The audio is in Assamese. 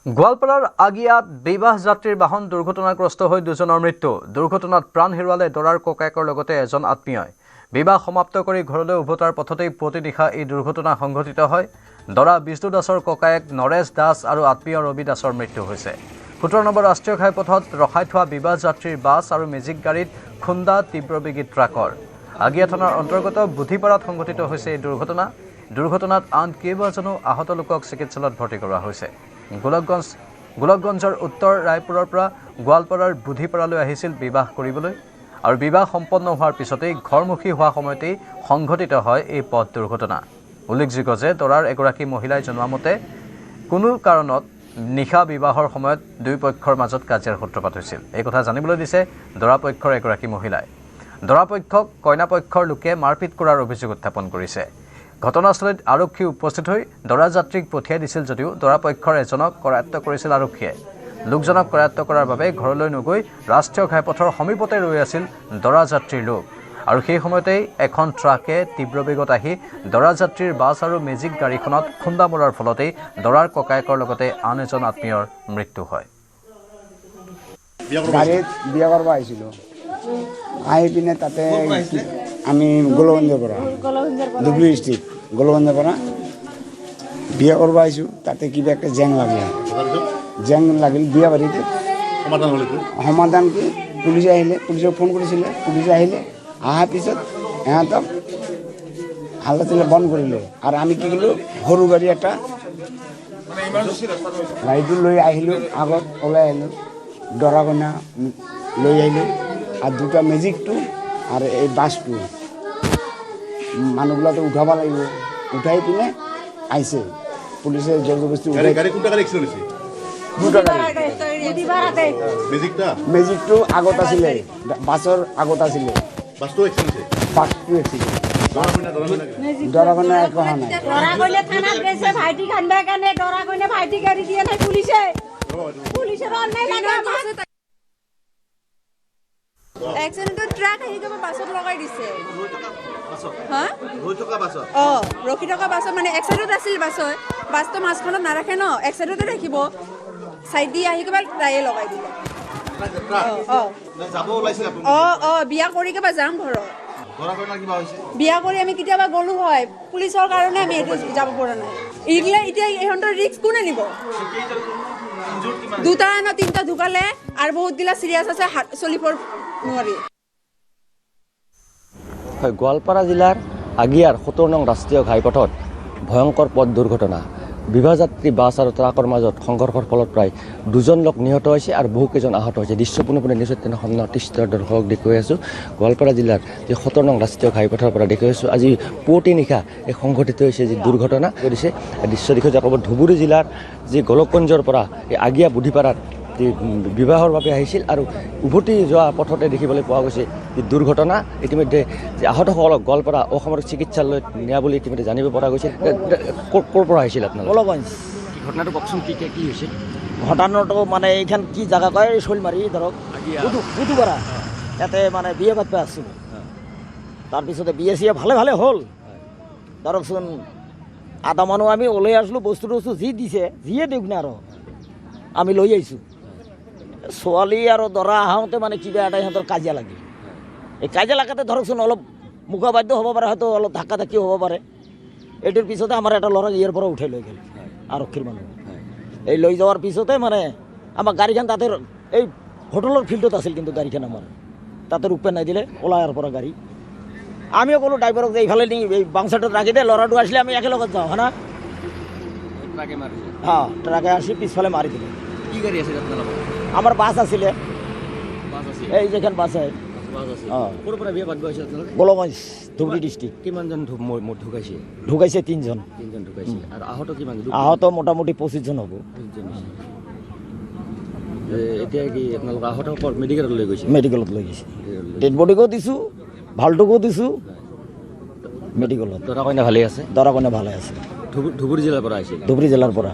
গোৱালপাৰাৰ আগিয়াত বিবাহ যাত্ৰীৰ বাহন দুৰ্ঘটনাগ্ৰস্ত হৈ দুজনৰ মৃত্যু। দুৰ্ঘটনাত প্ৰাণ হেৰুৱালে দৰাৰ ককায়েকৰ লগতে এজন আত্মীয়ই। বিবাহ সমাপ্ত কৰি ঘৰলৈ উভতাৰ পথতেই পুৱতি নিশা এই দুৰ্ঘটনা সংঘটিত হয়। দৰা বিষ্ণু দাসৰ ককায়েক নৰেশ দাস আৰু আত্মীয় ৰবি দাসৰ মৃত্যু হৈছে। ১৭ নম্বৰ ৰাষ্ট্ৰীয় ঘাইপথত ৰখাই থোৱা বিবাহ যাত্ৰীৰ বাছ আৰু মেজিক গাড়ীত খুন্দা তীব্ৰবেগী ট্ৰাকৰ। আগিয়া থানাৰ অন্তৰ্গত বুধিপাৰাত সংঘটিত হৈছে এই দুৰ্ঘটনাত আন কেইবাজনো আহত লোকক চিকিৎসালয়ত ভৰ্তি কৰোৱা হৈছে। গোলকগঞ্জৰ উত্তৰ ৰায়পুৰৰ পৰা গোৱালপাৰাৰ বুধিপাৰালৈ আহিছিল বিবাহ কৰিবলৈ আৰু বিবাহ সম্পন্ন হোৱাৰ পিছতেই ঘৰমুখী হোৱা সময়তেই সংঘটিত হয় এই পথ দুৰ্ঘটনা। উল্লেখযোগ্য যে দৰাৰ এগৰাকী মহিলাই জনোৱা মতে কোনো কাৰণত নিশা বিবাহৰ সময়ত দুই পক্ষৰ মাজত কাজিয়াৰ সূত্ৰপাত হৈছিল। এই কথা জানিবলৈ দিছে দৰা পক্ষৰ এগৰাকী মহিলাই। দৰা পক্ষক কইনা পক্ষৰ লোকে মাৰপিট কৰাৰ অভিযোগ উত্থাপন কৰিছে। ঘটনাস্থলীত আৰক্ষী উপস্থিত হৈ দৰা যাত্ৰীক পঠিয়াই দিছিল যদিও দৰা পক্ষৰ এজনক কৰায়ত্ব কৰিছিল আৰক্ষীয়ে। লোকজনক কৰায়ত্ব কৰাৰ বাবে ঘৰলৈ নগৈ ৰাষ্ট্ৰীয় ঘাইপথৰ সমীপতে ৰৈ আছিল দৰা যাত্ৰীৰ লোক। আৰু সেই সময়তেই এখন ট্ৰাকে তীব্ৰ বেগত আহি দৰা যাত্ৰীৰ বাছ আৰু মেজিক গাড়ীখনত খুন্দা মৰাৰ ফলতেই দৰাৰ ককায়েকৰ লগতে আন এজন আত্মীয়ৰ মৃত্যু হয়। গাড়ীত বিয়া কৰিব আহিছিলোঁ। আহি পিনে তাতে আমি গোলগঞ্জৰ পৰা ধুবুৰী ডিষ্ট্ৰিক্ট গোলগঞ্জৰ পৰা বিয়া কৰিব আহিছোঁ। তাতে কিবা একটা জেং লাগিল বিয়া বাৰীতে। সমাধান কি পুলিচে আহিলে, পুলিচক ফোন কৰিছিলে, পুলিচে আহিলে। অহাৰ পিছত সিহঁতক হাল্লা চিল্লা বন্ধ কৰিলে আৰু আমি কি কৰিলোঁ সৰু গাড়ী এটা গাড়ীটো লৈ আহিলোঁ, আগত ওলাই আহিলোঁ, দৰা কইনা লৈ আহিলোঁ আৰু দুটা মেজিকটো আৰু এই বাছটো মানুহবিলাকে উঠাব লাগিব। উঠাই পিনে আহিছে পুলিচে জবৰদস্তি উঠাই। দুটা গাড়ী মেজিকটো আগত আছিলে, বাছৰ আগত আছিলে। বাছটো দৰা কইনা একো হোৱা নাই। এক্সিডেণ্টত ট্ৰাক আহি যাব বাছত লগাই দিছে। ৰখি থকা বাছত মানে এক চাইডত আছিল বাছটো মাজখনত নাৰাখে ন, এক চাইডতে ৰাখিব, চাইড দি আহি কিবা তাইয়ে লগাই দিলে। বিয়া কৰি কিবা যাম ঘৰত। বিয়া কৰি আমি কেতিয়াবা গ'লো হয়, পুলিচৰ কাৰণে আমি এইটো যাব পৰা নাই। এতিয়া ইহঁতৰ ৰিস্ক কোনে নিব? দুটা না তিনিটা ঢুকালে আৰু বহুত গিলা চিৰিয়াছ আছে, চলিব নোৱাৰি। গোৱালপাৰা জিলাৰ আগিয়াৰ ১৭ নং ৰাষ্ট্ৰীয় ঘাইপথত ভয়ংকৰ পথ দুৰ্ঘটনা। বিবাহ যাত্ৰী বাছ আৰু ট্ৰাকৰ মাজত সংঘৰ্ষৰ ফলত প্ৰায় দুজন লোক নিহত হৈছে আৰু বহুকেইজন আহত হৈছে। দৃশ্য পোনপোনে নিউজ ১৮ সন্নিৱিষ্ট দৰ্শকক দেখুৱাই আছোঁ। গোৱালপাৰা জিলাৰ যি ১৭ নং ৰাষ্ট্ৰীয় ঘাইপথৰ পৰা দেখুৱাই আছোঁ। আজি পুৱতি নিশা এই সংঘটিত হৈছে যি দুৰ্ঘটনা কৰিছে। দৃশ্য দেখুৱাই যাব ধুবুৰী জিলাৰ যি গোলকগঞ্জৰ পৰা এই আগিয়া বুধিপাৰাত যি বিবাহৰ বাবে আহিছিল আৰু উভতি যোৱা পথতে দেখিবলৈ পোৱা গৈছে যি দুৰ্ঘটনা। ইতিমধ্যে যে আহতসকলক গোৱালপাৰা অসামৰিক চিকিৎসালয়ত নিয়া বুলি ইতিমধ্যে জানিব পৰা গৈছে। ক'ৰ পৰা আহিছিল আপোনালোক? গোলগঞ্জ। ঘটনাটো কওকচোন, কি হৈছে? ঘটনাটো মানে এইখান কি জেগা কয়, শৈলমাৰী ধৰক বুধবাৰা ইয়াতে মানে বিয়ে পাতিব আছিলোঁ। তাৰপিছতে বিয়ে চিয়ে ভালে হ'ল ধৰকচোন। আধা মানুহ আমি ওলাই আসলোঁ, বস্তু যি দিছে যিয়ে দিয়ক না আৰু আমি লৈ আহিছোঁ। ছোৱালী আৰু দৰা আহোঁতে মানে কিবা এটা সিহঁতৰ কাজিয়া লাগিল। এই কাজিয়া লাগাতে ধৰকচোন অলপ মুখাবাদ্য হ'ব পাৰে, হয়তো অলপ ধাক্কা ধাক্কি হ'ব পাৰে। এইটোৰ পিছতে আমাৰ এটা ল'ৰাক ইয়াৰ পৰা উঠাই লৈ গ'ল আৰক্ষীৰ মানুহ। এই লৈ যোৱাৰ পিছতে মানে আমাৰ গাড়ীখন তাতে এই হোটেলৰ ফিল্ডত আছিল, কিন্তু গাড়ীখন আমাৰ তাতে ৰূপে নাই দিলে, ওলায়াৰ পৰা গাড়ী। আমিও ক'লোঁ ড্ৰাইভাৰক যে এইফালে নি এই বাং চাইডত ৰাখি দে, ল'ৰাটো আসলে আমি একেলগত যাওঁ হয় না। ট্ৰাকে আসি পিছফালে মাৰি দিলে। কি গাড়ী আছিল আপোনালোকৰ? আমাৰ বাছ আছিলে, এই যেখন বাছ হয়। ক'ৰ পৰা বিয়া পাতিব আহিছিল আপোনালোকে? গোলগঞ্জ ধুবুৰী ডিষ্ট্ৰিক্ট। কিমানজন ঢুকাইছে? তিনিজন ঢুকাইছে। আৰু আহত কিমান? আহত মোটামুটি 25জন হ'ব। এতিয়া কি আপোনালোক আহত মেডিকেলত লৈ গৈছে? মেডিকেলত লৈ গৈছে। ডেড বডিকো দিছোঁ, ভালটোকো দিছোঁ মেডিকেলত। দৰা কইনা ভালেই আছে? দৰা কইনা ভালে আছে। ধুবুৰী জিলাৰ পৰা আহিছিল? ধুবুৰী জিলাৰ পৰা।